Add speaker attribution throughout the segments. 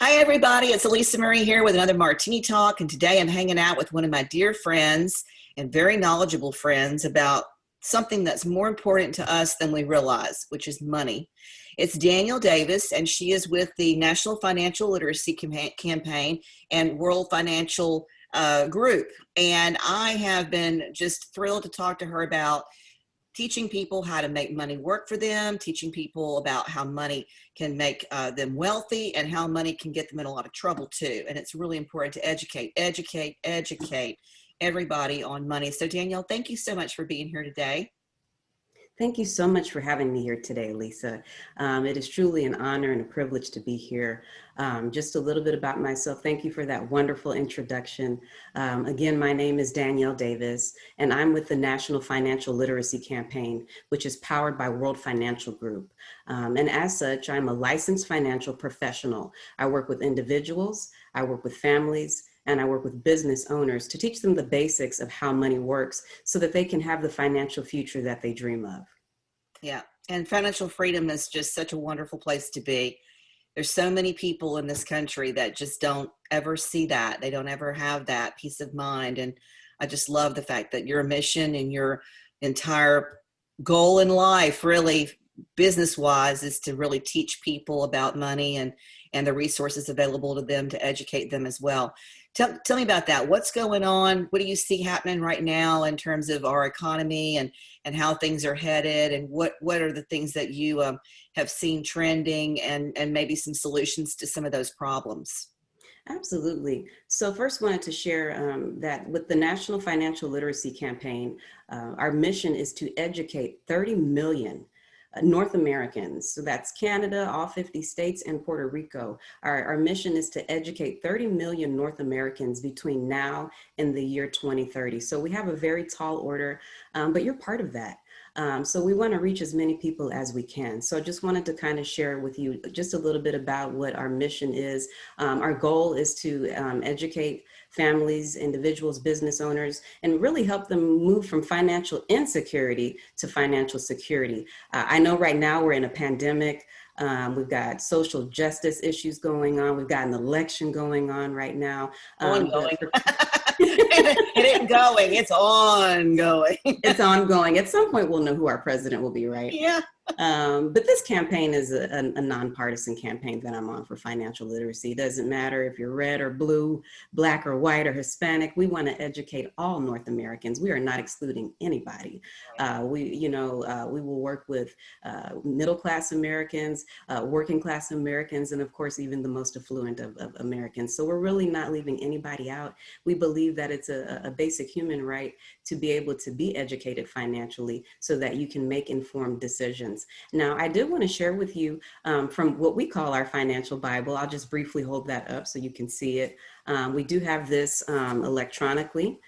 Speaker 1: Hi, everybody. It's Alisa Marie here with another Martini Talk. And today I'm hanging out with one of my dear friends and very knowledgeable friends about something that's more important to us than we realize, which is money. It's Danyell Davis, and she is with the National Financial Literacy Campaign and World Financial Group. And I have been just thrilled to talk to her about teaching people how to make money work for them, teaching people about how money can make them wealthy and how money can get them in a lot of trouble too. And it's really important to educate everybody on money. So Danyell, thank you so much for being here today.
Speaker 2: Thank you so much for having me here today, Lisa. It is truly an honor and a privilege to be here. Just a little bit about myself. Thank you for that wonderful introduction. Again, my name is Danyell Davis, and I'm with the National Financial Literacy Campaign, which is powered by World Financial Group. And as such, I'm a licensed financial professional. I work with individuals, I work with families, and I work with business owners to teach them the basics of how money works so that they can have the financial future that they dream of.
Speaker 1: Yeah, and financial freedom is just such a wonderful place to be. There's so many people in this country that just don't ever see that. They don't ever have that peace of mind. And I just love the fact that your mission and your entire goal in life, really business wise, is to really teach people about money and the resources available to them to educate them as well. Tell me about that. What's going on? What do you see happening right now in terms of our economy and how things are headed? And what are the things that you have seen trending and maybe some solutions to some of those problems?
Speaker 2: Absolutely. So first wanted to share that with the National Financial Literacy Campaign, our mission is to educate 30 million North Americans. So that's Canada, all 50 states, and Puerto Rico. Our mission is to educate 30 million North Americans between now and the year 2030. So we have a very tall order, but you're part of that. So we want to reach as many people as we can. So I just wanted to kind of share with you just a little bit about what our mission is. Our goal is to educate families, individuals, business owners, and really help them move from financial insecurity to financial security. I know right now we're in a pandemic. We've got social justice issues going on. We've got an election going on right now.
Speaker 1: Ongoing. It ain't going, it's ongoing.
Speaker 2: It's ongoing. At some point, we'll know who our president will be, right?
Speaker 1: Yeah.
Speaker 2: But this campaign is a nonpartisan campaign that I'm on for financial literacy. It doesn't matter if you're red or blue, black or white or Hispanic. We want to educate all North Americans. We are not excluding anybody. We will work with middle-class Americans, working-class Americans, and of course, even the most affluent of Americans. So we're really not leaving anybody out. We believe that it's a basic human right to be able to be educated financially so that you can make informed decisions. Now, I did want to share with you from what we call our financial Bible. I'll just briefly hold that up so you can see it. We do have this electronically.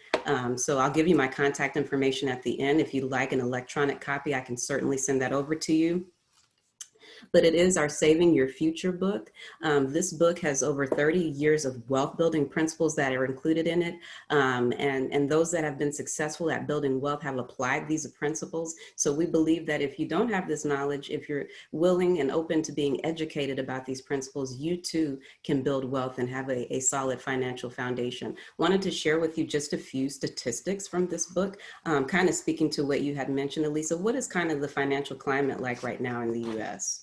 Speaker 2: So I'll give you my contact information at the end. If you'd like an electronic copy, I can certainly send that over to you. But it is our Saving Your Future book. This book has over 30 years of wealth building principles that are included in it. And those that have been successful at building wealth have applied these principles. So we believe that if you don't have this knowledge, if you're willing and open to being educated about these principles, you too can build wealth and have a solid financial foundation. Wanted to share with you just a few statistics from this book, kind of speaking to what you had mentioned, Alisa. What is kind of the financial climate like right now in the US?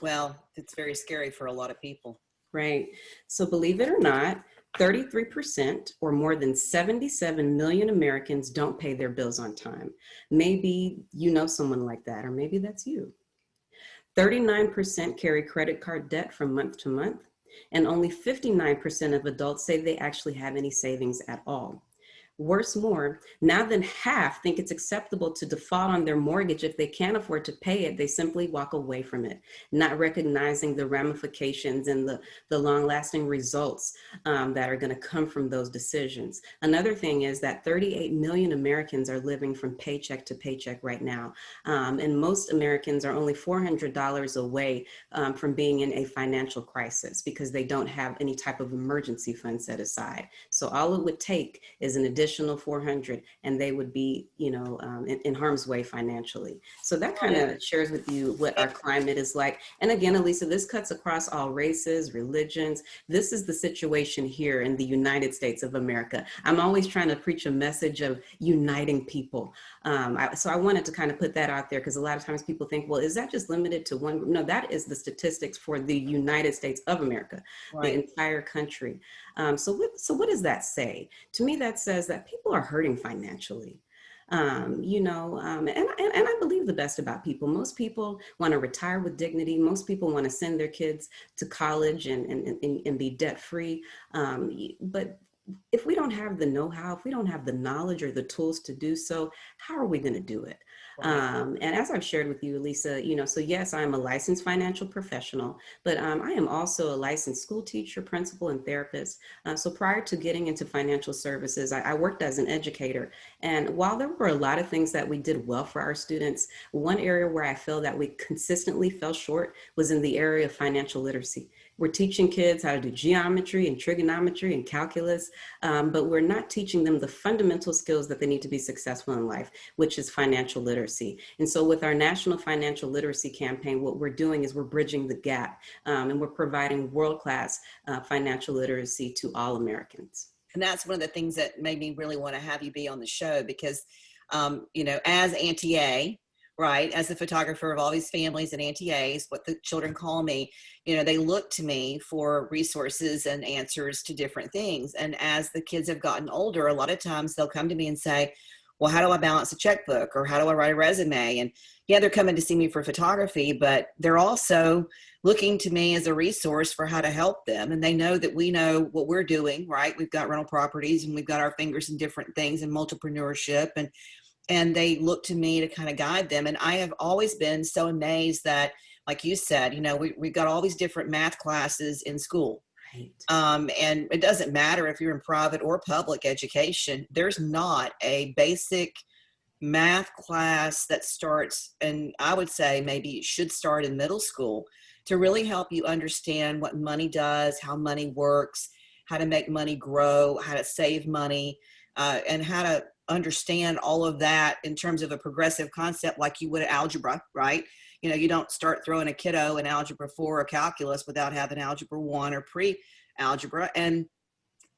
Speaker 1: Well, it's very scary for a lot of people.
Speaker 2: Right. So believe it or not, 33% or more than 77 million Americans don't pay their bills on time. Maybe you know someone like that, or maybe that's you. 39% carry credit card debt from month to month, and only 59% of adults say they actually have any savings at all. Worse more, now than half think it's acceptable to default on their mortgage. If they can't afford to pay it, they simply walk away from it, not recognizing the ramifications and the long-lasting results that are going to come from those decisions. Another thing is that 38 million Americans are living from paycheck to paycheck right now. And most Americans are only $400 away from being in a financial crisis because they don't have any type of emergency fund set aside. So all it would take is an additional additional 400 and they would be, in harm's way financially. So that kind of shares with you what our climate is like. And again, Alisa, this cuts across all races, religions. This is the situation here in the United States of America. I'm always trying to preach a message of uniting people. So I wanted to kind of put that out there, because a lot of times people think, well, is that just limited to one group? No, that is the statistics for the United States of America, the entire country. So what does that say? To me, that says that people are hurting financially. And I believe the best about people. Most people want to retire with dignity. Most people want to send their kids to college and be debt free. But if we don't have the know-how, if we don't have the knowledge or the tools to do so, how are we going to do it? And as I've shared with you, Alisa, so yes, I'm a licensed financial professional, but I am also a licensed school teacher, principal, and therapist. So prior to getting into financial services, I worked as an educator. And while there were a lot of things that we did well for our students, one area where I feel that we consistently fell short was in the area of financial literacy. We're teaching kids how to do geometry and trigonometry and calculus, but we're not teaching them the fundamental skills that they need to be successful in life, which is financial literacy. And so with our National Financial Literacy Campaign, what we're doing is we're bridging the gap, and we're providing world-class financial literacy to all Americans.
Speaker 1: And that's one of the things that made me really want to have you be on the show, because, as Auntie A, right, as the photographer of all these families and Auntie A's, what the children call me, they look to me for resources and answers to different things. And as the kids have gotten older, a lot of times they'll come to me and say, well, how do I balance a checkbook, or how do I write a resume? And yeah, they're coming to see me for photography, but they're also looking to me as a resource for how to help them. And they know that we know what we're doing, right? We've got rental properties and we've got our fingers in different things in multipreneurship, and they look to me to kind of guide them. And I have always been so amazed that, like you said, we've got all these different math classes in school.
Speaker 2: Right.
Speaker 1: And it doesn't matter if you're in private or public education, there's not a basic math class that starts, and I would say maybe it should start in middle school, to really help you understand what money does, how money works, how to make money grow, how to save money, and how to understand all of that in terms of a progressive concept like you would algebra, right? You don't start throwing a kiddo in algebra 4 or calculus without having algebra 1 or pre-algebra. And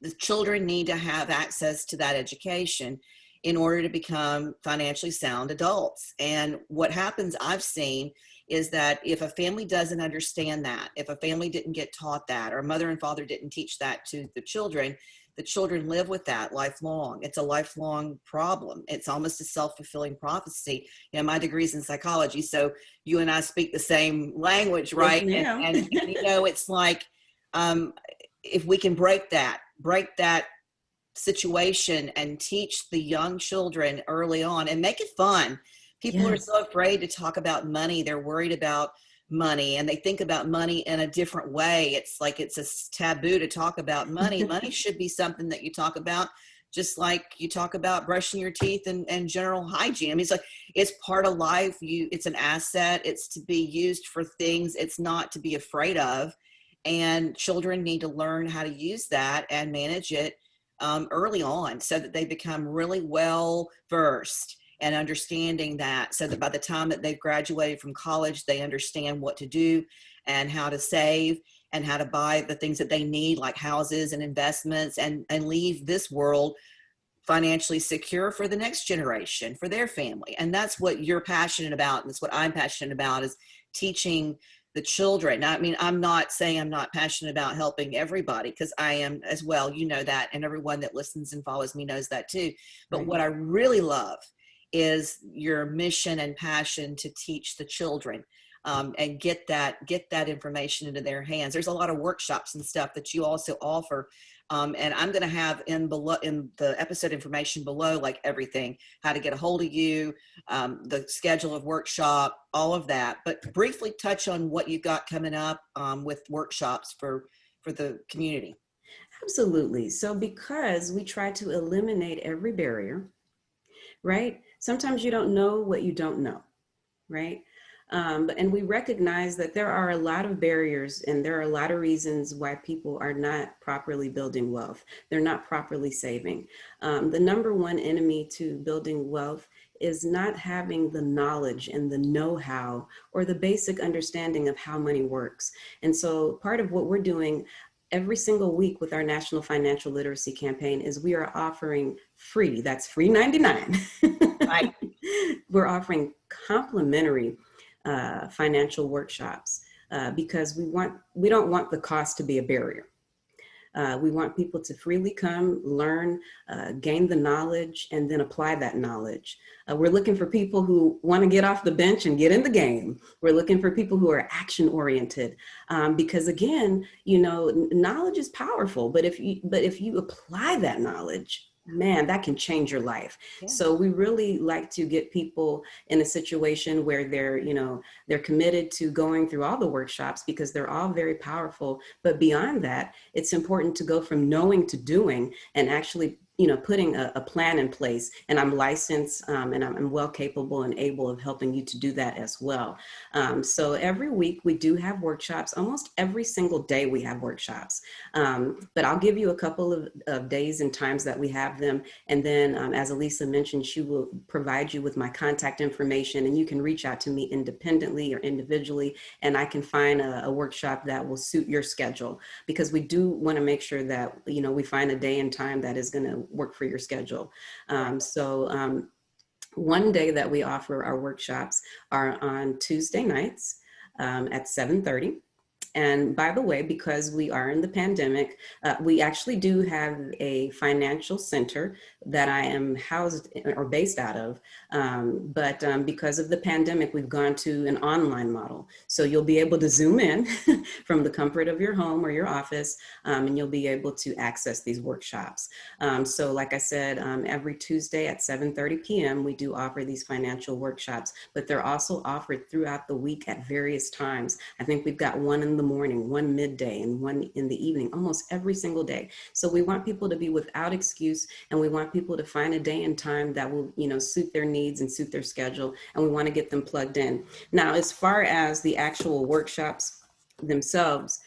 Speaker 1: the children need to have access to that education in order to become financially sound adults. And what happens, I've seen, is that if a family doesn't understand that, if a family didn't get taught that, or mother and father didn't teach that to the children live with that lifelong. It's a lifelong problem. It's almost a self-fulfilling prophecy. My degree's in psychology, so you and I speak the same language, right?
Speaker 2: Yes,
Speaker 1: and it's like, if we can break that situation and teach the young children early on and make it fun. People are so afraid to talk about money. They're worried about money, and they think about money in a different way. It's like it's a taboo to talk about money. Money should be something that you talk about, just like you talk about brushing your teeth and general hygiene. I mean, it's part of life. It's an asset. It's to be used for things. It's not to be afraid of. And children need to learn how to use that and manage it early on, so that they become really well versed and understanding that, so that by the time that they've graduated from college, they understand what to do and how to save and how to buy the things that they need, like houses and investments, and leave this world financially secure for the next generation, for their family. And that's what you're passionate about. And that's what I'm passionate about, is teaching the children. Now, I mean, I'm not saying I'm not passionate about helping everybody, because I am as well. You know that, and everyone that listens and follows me knows that too. But what I really love is your mission and passion to teach the children, and get that information into their hands. There's a lot of workshops and stuff that you also offer. And I'm going to have in the episode information below, like everything, how to get a hold of you, the schedule of workshop, all of that. But briefly touch on what you've got coming up with workshops for the community.
Speaker 2: Absolutely. So because we try to eliminate every barrier, right? Sometimes you don't know what you don't know, right? And we recognize that there are a lot of barriers and there are a lot of reasons why people are not properly building wealth. They're not properly saving. The number one enemy to building wealth is not having the knowledge and the know-how or the basic understanding of how money works. And so part of what we're doing every single week with our National Financial Literacy Campaign is we are offering free, that's free 99.
Speaker 1: Right.
Speaker 2: We're offering complimentary financial workshops because we don't want the cost to be a barrier. We want people to freely come, learn, gain the knowledge, and then apply that knowledge. We're looking for people who want to get off the bench and get in the game. We're looking for people who are action oriented, because again, knowledge is powerful. But if you apply that knowledge, man, that can change your life.
Speaker 1: Yeah.
Speaker 2: So we really like to get people in a situation where they're committed to going through all the workshops because they're all very powerful. But beyond that, it's important to go from knowing to doing and actually putting a plan in place. And I'm licensed and I'm well capable and able of helping you to do that as well. So every week we do have workshops. Almost every single day we have workshops. But I'll give you a couple of days and times that we have them. And then as Alisa mentioned, she will provide you with my contact information and you can reach out to me independently or individually. And I can find a workshop that will suit your schedule, because we do want to make sure that, we find a day and time that is going to work for your schedule. One day that we offer our workshops are on Tuesday nights at 7:30. And by the way, because we are in the pandemic, we actually do have a financial center that I am housed or based out of. But because of the pandemic, we've gone to an online model. So you'll be able to Zoom in from the comfort of your home or your office, and you'll be able to access these workshops. So like I said, every Tuesday at 7:30 p.m., we do offer these financial workshops, but they're also offered throughout the week at various times. I think we've got one in the morning, one midday, and one in the evening, almost every single day. So we want people to be without excuse, and we want people to find a day and time that will, suit their needs and suit their schedule, and we want to get them plugged in. Now, as far as the actual workshops themselves,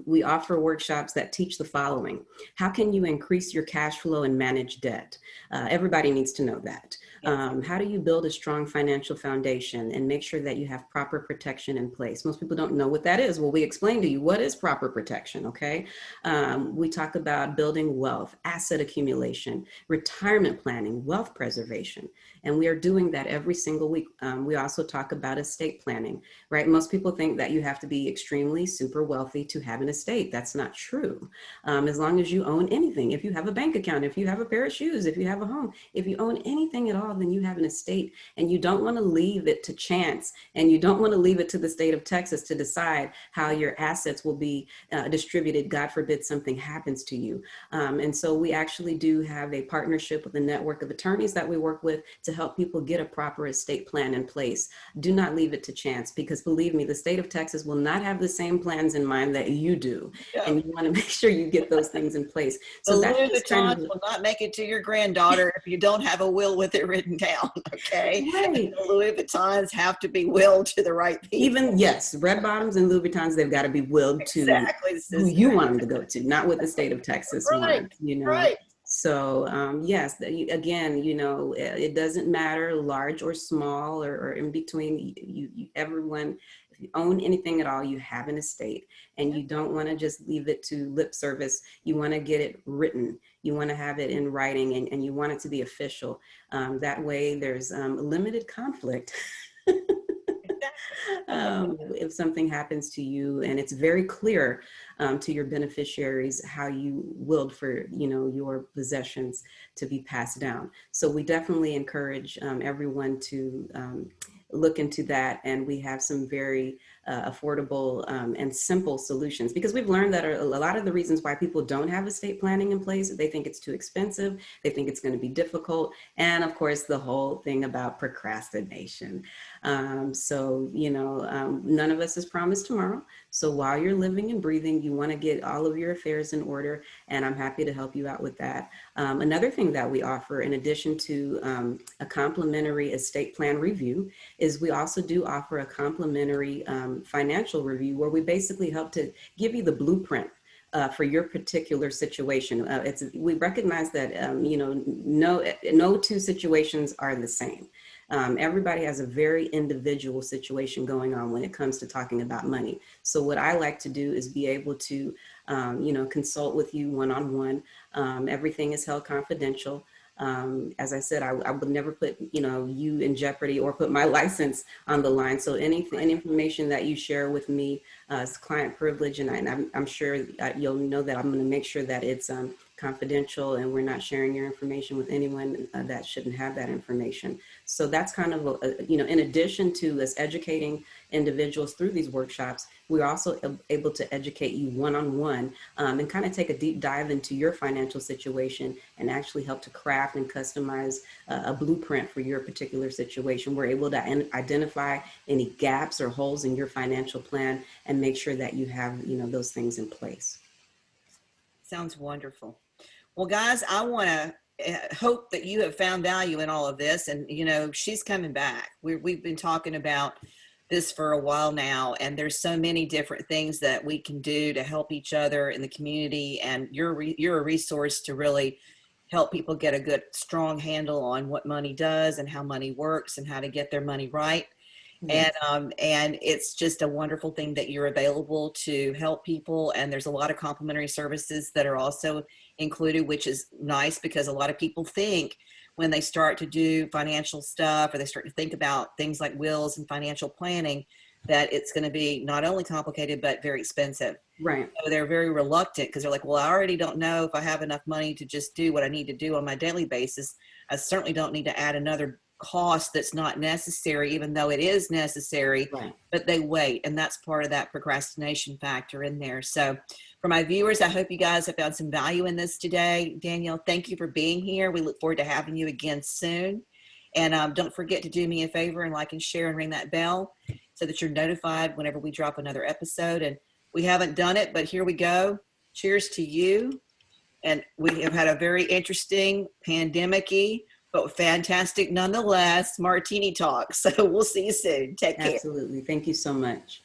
Speaker 2: we offer workshops that teach the following. How can you increase your cash flow and manage debt? Everybody needs to know that. How do you build a strong financial foundation and make sure that you have proper protection in place? Most people don't know what that is. Well, we explain to you what is proper protection, okay? We talk about building wealth, asset accumulation, retirement planning, wealth preservation, and we are doing that every single week. We also talk about estate planning, right? Most people think that you have to be extremely super wealthy to have an estate. That's not true. As long as you own anything, if you have a bank account, if you have a pair of shoes, if you have a home, if you own anything at all, then you have an estate, and you don't want to leave it to chance, and you don't want to leave it to the state of Texas to decide how your assets will be distributed. God forbid something happens to you. And so we actually do have a partnership with a network of attorneys that we work with to help people get a proper estate plan in place. Do not leave it to chance, because believe me, the state of Texas will not have the same plans in mind that you do. Yeah. And you want to make sure you get those things in place.
Speaker 1: So the Louis Vuittons will not make it to your granddaughter if you don't have a will with it written down, okay? Right. The Louis Vuittons have to be willed to the right people.
Speaker 2: Even, yes, red bottoms and Louis Vuittons, they've got to be willed to who you want them to go to, not what the state of Texas wants,
Speaker 1: Right.
Speaker 2: So yes, again, it doesn't matter large or small or in between. Everyone, if you own anything at all, you have an estate, and you don't want to just leave it to lip service. You want to get it written. You want to have it in writing, and you want it to be official. That way there's limited conflict. If something happens to you, and it's very clear to your beneficiaries how you willed for your possessions to be passed down. So we definitely encourage everyone to look into that, and we have some very affordable and simple solutions, because we've learned that a lot of the reasons why people don't have estate planning in place, they think it's too expensive, they think it's going to be difficult, and of course the whole thing about procrastination. So none of us is promised tomorrow, So while you're living and breathing, you want to get all of your affairs in order, and I'm happy to help you out with that. Another thing that we offer, in addition to a complimentary estate plan review, is we also do offer a complimentary financial review where we basically help to give you the blueprint for your particular situation. We recognize that no two situations are the same. Everybody has a very individual situation going on when it comes to talking about money. So what I like to do is be able to, consult with you one-on-one. Everything is held confidential. As I said, I would never put, you in jeopardy or put my license on the line. So any information that you share with me is client privilege, and I'm sure you'll know that I'm going to make sure that it's confidential, and we're not sharing your information with anyone that shouldn't have that information. So that's kind of, in addition to us educating individuals through these workshops, we're also able to educate you one-on-one and kind of take a deep dive into your financial situation and actually help to craft and customize a blueprint for your particular situation. We're able to identify any gaps or holes in your financial plan and make sure that you have, those things in place.
Speaker 1: Sounds wonderful. Well, guys, I want to hope that you have found value in all of this. And, she's coming back. We've been talking about this for a while now, and there's so many different things that we can do to help each other in the community. And you're a resource to really help people get a good, strong handle on what money does and how money works and how to get their money right.
Speaker 2: Yes.
Speaker 1: And it's just a wonderful thing that you're available to help people. And there's a lot of complimentary services that are also included, which is nice, because a lot of people think when they start to do financial stuff, or they start to think about things like wills and financial planning, that it's going to be not only complicated, but very expensive.
Speaker 2: Right.
Speaker 1: So they're very reluctant, because they're like, well, I already don't know if I have enough money to just do what I need to do on my daily basis. I certainly don't need to add another cost that's not necessary, even though it is necessary.
Speaker 2: Right.
Speaker 1: But they wait, and that's part of that procrastination factor in there. So for my viewers, I hope you guys have found some value in this today. Danyell, thank you for being here. We look forward to having you again soon. And don't forget to do me a favor and like and share and ring that bell so that you're notified whenever we drop another episode. And we haven't done it, but here we go. Cheers to you. And we have had a very interesting pandemic-y, but fantastic nonetheless, Martini talk. So we'll see you soon. Take care.
Speaker 2: Absolutely. Thank you so much.